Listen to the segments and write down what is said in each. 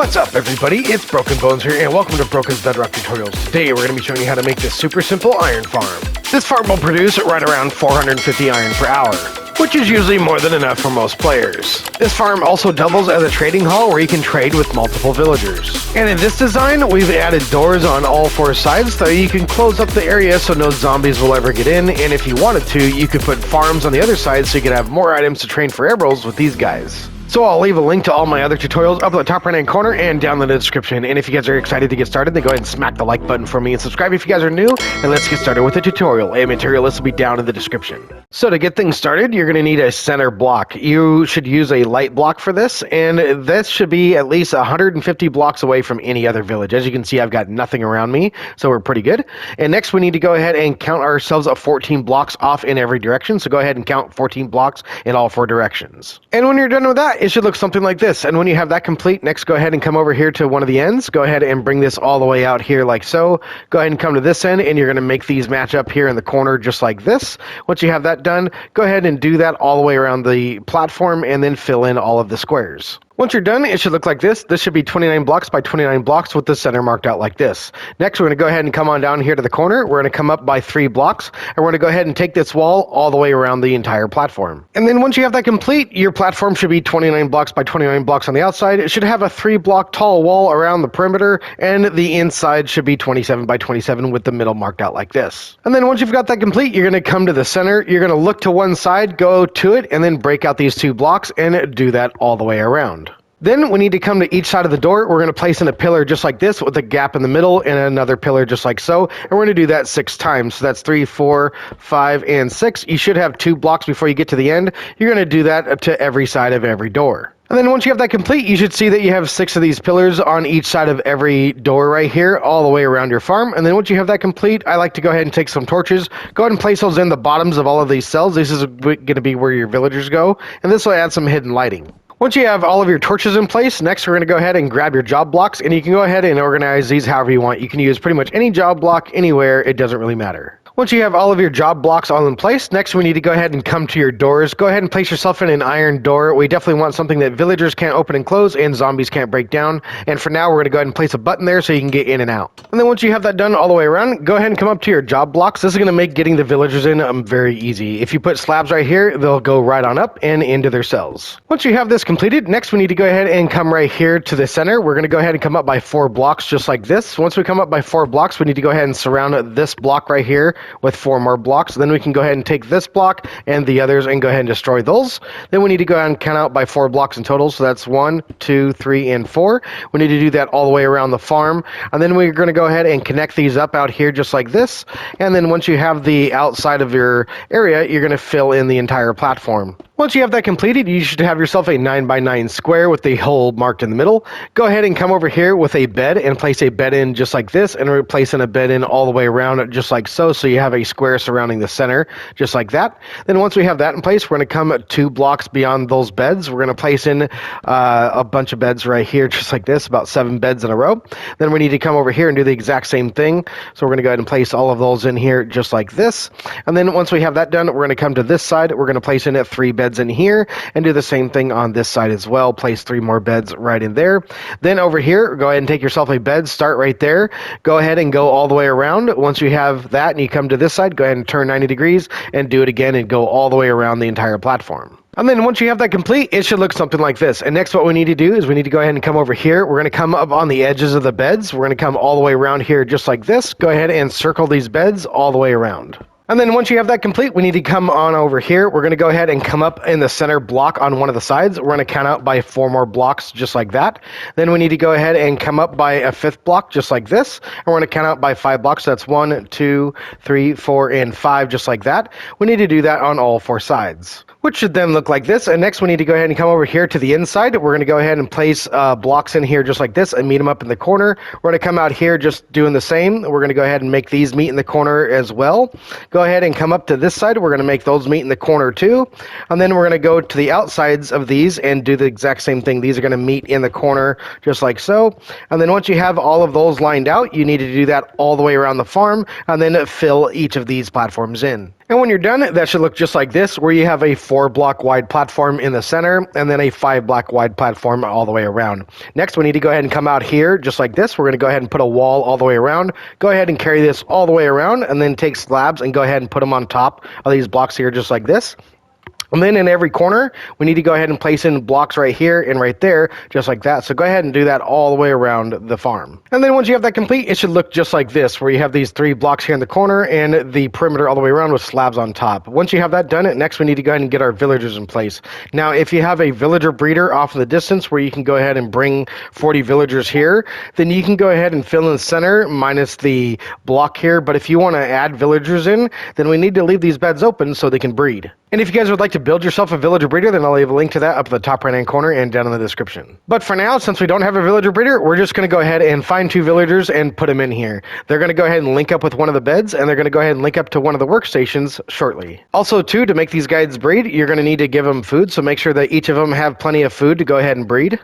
What's up, everybody? It's Broken Bones here, and welcome to Broken's Bedrock Tutorials. Today, we're going to be showing you how to make this super simple iron farm. This farm will produce right around 450 iron per hour, which is usually more than enough for most players. This farm also doubles as a trading hall where you can trade with multiple villagers. And in this design, we've added doors on all four sides so you can close up the area so no zombies will ever get in, and if you wanted to, you could put farms on the other side so you can have more items to train for emeralds with these guys. So I'll leave a link to all my other tutorials up in the top right hand corner and down in the description. And if you guys are excited to get started, then go ahead and smack the like button for me and subscribe if you guys are new. And let's get started with the tutorial. A material list will be down in the description. So to get things started, you're going to need a center block. You should use a light block for this, and this should be at least 150 blocks away from any other village. As you can see, I've got nothing around me, so we're pretty good. And next we need to go ahead and count ourselves 14 blocks off in every direction. So go ahead and count 14 blocks in all four directions. And when you're done with that, it should look something like this. And when you have that complete, next go ahead and come over here to one of the ends. Go ahead and bring this all the way out here like so. Go ahead and come to this end, and you're going to make these match up here in the corner just like this. Once you have that done, go ahead and do that all the way around the platform and then fill in all of the squares. Once you're done, it should look like this. This should be 29 blocks by 29 blocks with the center marked out like this. Next, we're going to go ahead and come on down here to the corner. We're going to come up by 3 blocks, and we're going to go ahead and take this wall all the way around the entire platform. And then once you have that complete, your platform should be 29 blocks by 29 blocks on the outside. It should have a 3-block tall wall around the perimeter, and the inside should be 27 by 27 with the middle marked out like this. And then once you've got that complete, you're going to come to the center. You're going to look to one side, go to it, and then break out these 2 blocks and do that all the way around. Then we need to come to each side of the door. We're going to place in a pillar just like this with a gap in the middle and another pillar just like so. And we're going to do that 6 times. So that's 3, 4, 5, and 6. You should have 2 blocks before you get to the end. You're going to do that to every side of every door. And then once you have that complete, you should see that you have 6 of these pillars on each side of every door right here, all the way around your farm. And then once you have that complete, I like to go ahead and take some torches. Go ahead and place those in the bottoms of all of these cells. This is going to be where your villagers go. And this will add some hidden lighting. Once you have all of your torches in place, next we're going to go ahead and grab your job blocks, and you can go ahead and organize these however you want. You can use pretty much any job block anywhere, it doesn't really matter. Once you have all of your job blocks all in place, next we need to go ahead and come to your doors. Go ahead and place yourself in an iron door. We definitely want something that villagers can't open and close and zombies can't break down. And for now, we're going to go ahead and place a button there so you can get in and out. And then once you have that done all the way around, go ahead and come up to your job blocks. This is going to make getting the villagers in very easy. If you put slabs right here, they'll go right on up and into their cells. Once you have this completed, next we need to go ahead and come right here to the center. We're going to go ahead and come up by 4 blocks just like this. Once we come up by 4 blocks, we need to go ahead and surround this block right here with 4 more blocks. Then we can go ahead and take this block and the others and go ahead and destroy those. Then we need to go ahead and count out by 4 blocks in total. So that's 1, 2, 3, and 4. We need to do that all the way around the farm. And then we're going to go ahead and connect these up out here just like this. And then once you have the outside of your area, you're going to fill in the entire platform. Once you have that completed, you should have yourself a 9 by 9 square with the hole marked in the middle. Go ahead and come over here with a bed and place a bed in just like this, and we're placing a bed in all the way around just like so. So you have a square surrounding the center just like that. Then once we have that in place, we're going to come 2 blocks beyond those beds. We're going to place in a bunch of beds right here just like this, about 7 beds in a row. Then we need to come over here and do the exact same thing. So we're going to go ahead and place all of those in here just like this. And then once we have that done, we're going to come to this side. We're going to place in 3 beds in here and do the same thing on this side as well. Place 3 more beds right in there. Then over here, go ahead and take yourself a bed, start right there. Go ahead and go all the way around. Once you have that and you come to this side, go ahead and turn 90 degrees and do it again and go all the way around the entire platform. And then once you have that complete, it should look something like this. And next what we need to do is we need to go ahead and come over here. We're going to come up on the edges of the beds. We're going to come all the way around here just like this. Go ahead and circle these beds all the way around. And then once you have that complete, we need to come on over here. We're going to go ahead and come up in the center block on one of the sides. We're going to count out by 4 more blocks just like that. Then we need to go ahead and come up by a 5th block just like this. And we're going to count out by 5 blocks. So that's 1, 2, 3, 4, and 5 just like that. We need to do that on all 4 sides, which should then look like this. And next we need to go ahead and come over here to the inside. We're going to go ahead and place blocks in here just like this and meet them up in the corner. We're going to come out here just doing the same. We're going to go ahead and make these meet in the corner as well. Go ahead and come up to this side. We're going to make those meet in the corner too. And then we're going to go to the outsides of these and do the exact same thing. These are going to meet in the corner just like so. And then once you have all of those lined out, you need to do that all the way around the farm and then fill each of these platforms in. And when you're done, that should look just like this, where you have a 4-block wide platform in the center and then a 5-block wide platform all the way around. Next, we need to go ahead and come out here just like this. We're going to go ahead and put a wall all the way around. Go ahead and carry this all the way around and then take slabs and go ahead and put them on top of these blocks here just like this. And then in every corner, we need to go ahead and place in blocks right here and right there, just like that. So go ahead and do that all the way around the farm. And then once you have that complete, it should look just like this, where you have these 3 blocks here in the corner and the perimeter all the way around with slabs on top. Once you have that done, next we need to go ahead and get our villagers in place. Now, if you have a villager breeder off in the distance where you can go ahead and bring 40 villagers here, then you can go ahead and fill in the center minus the block here. But if you want to add villagers in, then we need to leave these beds open so they can breed. And if you guys would like to build yourself a villager breeder, then I'll leave a link to that up in the top right hand corner and down in the description. But for now, since we don't have a villager breeder, we're just going to go ahead and find 2 villagers and put them in here. They're going to go ahead and link up with one of the beds, and they're going to go ahead and link up to one of the workstations shortly. Also too, to make these guys breed, you're going to need to give them food, so make sure that each of them have plenty of food to go ahead and breed.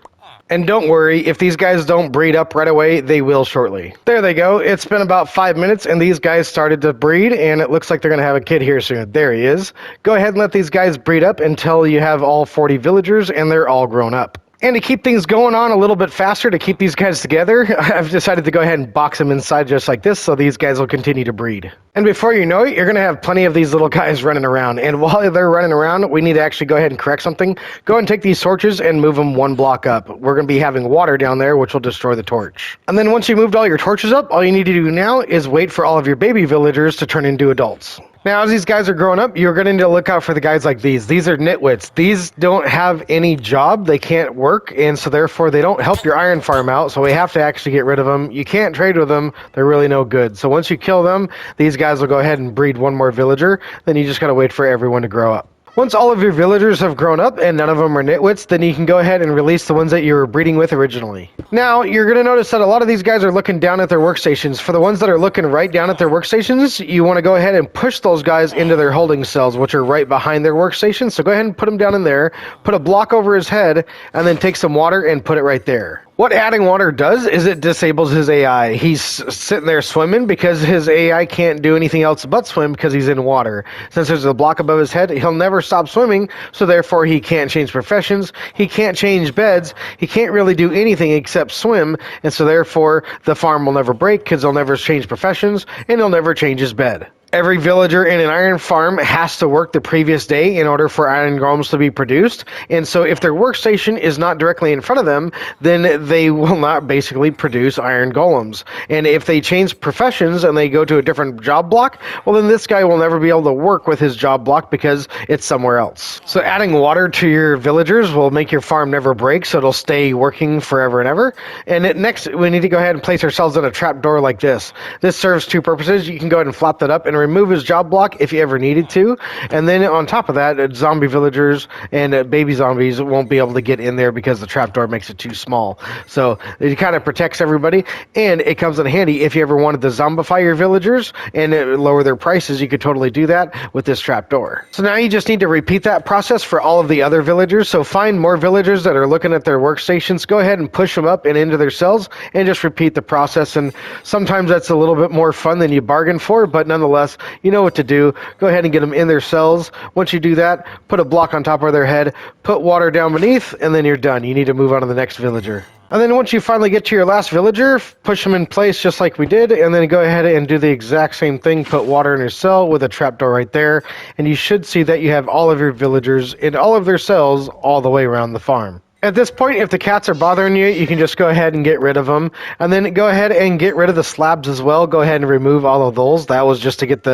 And don't worry, if these guys don't breed up right away, they will shortly. There they go. It's been about 5 minutes, and these guys started to breed, and it looks like they're going to have a kid here soon. There he is. Go ahead and let these guys breed up until you have all 40 villagers, and they're all grown up. And to keep things going on a little bit faster, to keep these guys together, I've decided to go ahead and box them inside just like this so these guys will continue to breed. And before you know it, you're going to have plenty of these little guys running around. And while they're running around, we need to actually go ahead and correct something. Go ahead and take these torches and move them 1 block up. We're going to be having water down there, which will destroy the torch. And then once you moved all your torches up, all you need to do now is wait for all of your baby villagers to turn into adults. Now, as these guys are growing up, you're going to need to look out for the guys like these. These are nitwits. These don't have any job. They can't work, and so therefore they don't help your iron farm out, so we have to actually get rid of them. You can't trade with them. They're really no good. So once you kill them, these guys will go ahead and breed 1 more villager. Then you just got to wait for everyone to grow up. Once all of your villagers have grown up and none of them are nitwits, then you can go ahead and release the ones that you were breeding with originally. Now, you're going to notice that a lot of these guys are looking down at their workstations. For the ones that are looking right down at their workstations, you want to go ahead and push those guys into their holding cells, which are right behind their workstation. So go ahead and put them down in there, put a block over his head, and then take some water and put it right there. What adding water does is it disables his AI. He's sitting there swimming because his AI can't do anything else but swim because he's in water. Since there's a block above his head, he'll never stop swimming, so therefore he can't change professions, he can't change beds, he can't really do anything except swim, and so therefore the farm will never break because he'll never change professions and he'll never change his bed. Every villager in an iron farm has to work the previous day in order for iron golems to be produced, and so if their workstation is not directly in front of them, then they will not basically produce iron golems. And if they change professions and they go to a different job block, well then this guy will never be able to work with his job block because it's somewhere else. So adding water to your villagers will make your farm never break, so it'll stay working forever and ever. And next, we need to go ahead and place ourselves in a trapdoor like this. This serves 2 purposes. You can go ahead and flap that up and remove his job block if you ever needed to, and then on top of that, zombie villagers and baby zombies won't be able to get in there because the trapdoor makes it too small. So it kind of protects everybody, and it comes in handy if you ever wanted to zombify your villagers and lower their prices. You could totally do that with this trapdoor. So now you just need to repeat that process for all of the other villagers. So find more villagers that are looking at their workstations, go ahead and push them up and into their cells, and just repeat the process. And sometimes that's a little bit more fun than you bargained for, but nonetheless, you know what to do. Go ahead and get them in their cells. Once you do that, put a block on top of their head, put water down beneath, and then you're done. You need to move on to the next villager. And then once you finally get to your last villager, push them in place just like we did, and then go ahead and do the exact same thing. Put water in your cell with a trapdoor right there, and you should see that you have all of your villagers in all of their cells all the way around the farm. At this point, if the cats are bothering you, you can just go ahead and get rid of them. And then go ahead and get rid of the slabs as well. Go ahead and remove all of those. That was just to get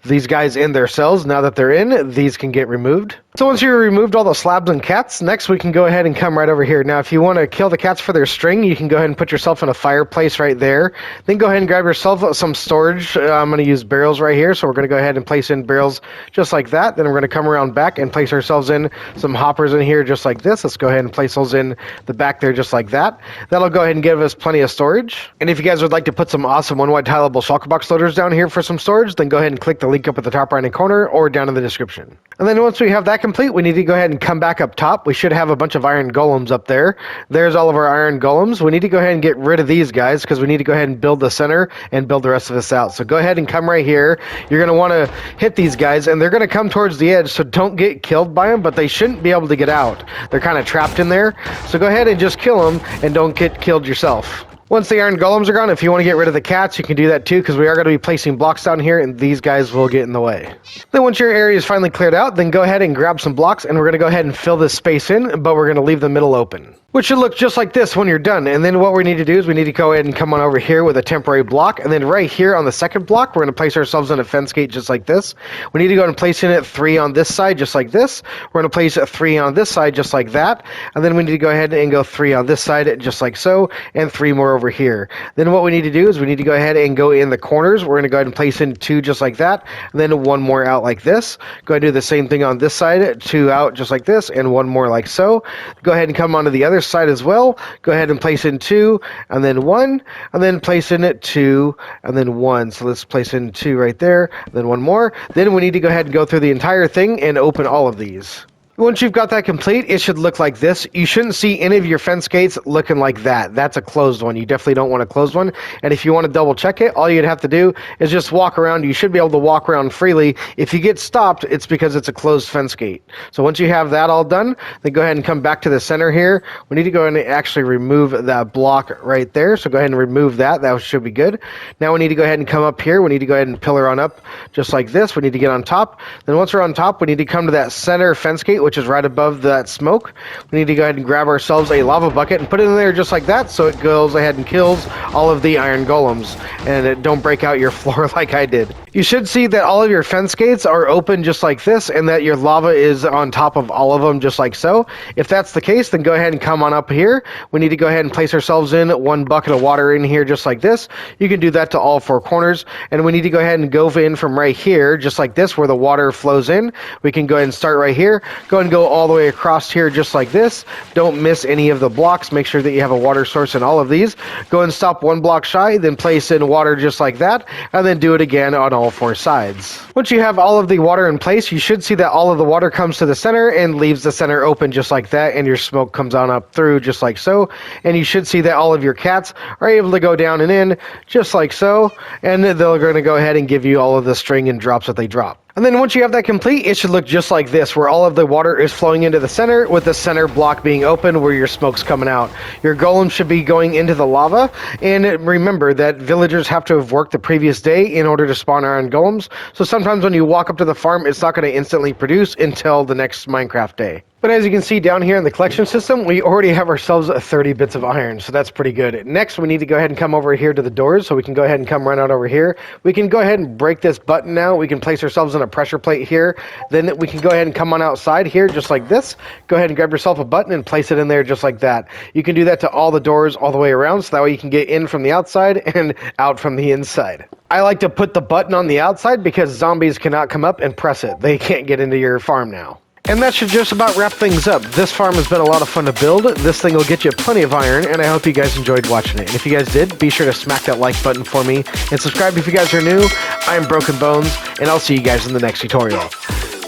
these guys in their cells. Now that they're in, these can get removed. So once you removed all the slabs and cats, next we can go ahead and come right over here. Now if you want to kill the cats for their string, you can go ahead and put yourself in a fireplace right there. Then go ahead and grab yourself some storage. I'm going to use barrels right here, so we're going to go ahead and place in barrels just like that. Then we're going to come around back and place ourselves in some hoppers in here just like this. Let's go ahead and place those in the back there just like that. That'll go ahead and give us plenty of storage. And if you guys would like to put some awesome one-wide tileable shulker box loaders down here for some storage, then go ahead and click the link up at the top right-hand corner or down in the description. And then once we have that complete, we need to go ahead and come back up top. We should have a bunch of iron golems up there. There's all of our iron golems. We need to go ahead and get rid of these guys because we need to go ahead and build the center and build the rest of this out. So go ahead and come right here. You're going to want to hit these guys, and they're going to come towards the edge, so don't get killed by them, but they shouldn't be able to get out. They're kind of trapped in there. So go ahead and just kill them and don't get killed yourself. Once the iron golems are gone, if you want to get rid of the cats, you can do that too, because we are going to be placing blocks down here, and these guys will get in the way. Then once your area is finally cleared out, then go ahead and grab some blocks, and we're going to go ahead and fill this space in, but we're going to leave the middle open, which should look just like this when you're done. And then what we need to do is we need to go ahead and come on over here with a temporary block, and then right here on the second block, we're going to place ourselves in a fence gate just like this. We need to go ahead and place in it 3 on this side just like this. We're going to place a 3 on this side just like that, and then we need to go ahead and go 3 on this side just like so, and 3 more over here. Then what we need to do is we need to go ahead and go in the corners. We're going to go ahead and place in 2 just like that, and then 1 more out like this. Go ahead and do the same thing on this side, 2 out just like this, and 1 more like so. Go ahead and come onto the other side as well. Go ahead and place in 2, and then 1, and then place in it 2, and then 1. So let's place in 2 right there, then 1 more. Then we need to go ahead and go through the entire thing and open all of these. Once you've got that complete, it should look like this. You shouldn't see any of your fence gates looking like that. That's a closed one. You definitely don't want a closed one. And if you want to double check it, all you'd have to do is just walk around. You should be able to walk around freely. If you get stopped, it's because it's a closed fence gate. So once you have that all done, then go ahead and come back to the center here. We need to go ahead and actually remove that block right there. So go ahead and remove that. That should be good. Now we need to go ahead and come up here. We need to go ahead and pillar on up just like this. We need to get on top. Then once we're on top, we need to come to that center fence gate, which is right above that smoke. We need to go ahead and grab ourselves a lava bucket and put it in there just like that, so it goes ahead and kills all of the iron golems, and it don't break out your floor like I did. You should see that all of your fence gates are open just like this, and that your lava is on top of all of them just like so. If that's the case, then go ahead and come on up here. We need to go ahead and place ourselves in 1 bucket of water in here just like this. You can do that to all 4 corners, and we need to go ahead and go in from right here just like this where the water flows in. We can go ahead and start right here, go and go all the way across here just like this. Don't miss any of the blocks. Make sure that you have a water source in all of these. Go and stop 1 block shy, then place in water just like that, and then do it again on all 4 sides. Once you have all of the water in place, you should see that all of the water comes to the center and leaves the center open just like that, and your smoke comes on up through just like so. And you should see that all of your cats are able to go down and in just like so, and they're going to go ahead and give you all of the string and drops that they drop. And then once you have that complete, it should look just like this, where all of the water is flowing into the center, with the center block being open where your smoke's coming out. Your golem should be going into the lava, and remember that villagers have to have worked the previous day in order to spawn iron golems, so sometimes when you walk up to the farm, it's not going to instantly produce until the next Minecraft day. But as you can see down here in the collection system, we already have ourselves 30 bits of iron, so that's pretty good. Next, we need to go ahead and come over here to the doors, so we can go ahead and come run out over here. We can go ahead and break this button now. We can place ourselves in a pressure plate here. Then we can go ahead and come on outside here just like this. Go ahead and grab yourself a button and place it in there just like that. You can do that to all the doors all the way around, so that way you can get in from the outside and out from the inside. I like to put the button on the outside because zombies cannot come up and press it. They can't get into your farm now. And that should just about wrap things up. This farm has been a lot of fun to build. This thing will get you plenty of iron, and I hope you guys enjoyed watching it. And if you guys did, be sure to smack that like button for me, and subscribe if you guys are new. I'm Broken Bones, and I'll see you guys in the next tutorial.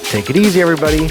Take it easy, everybody.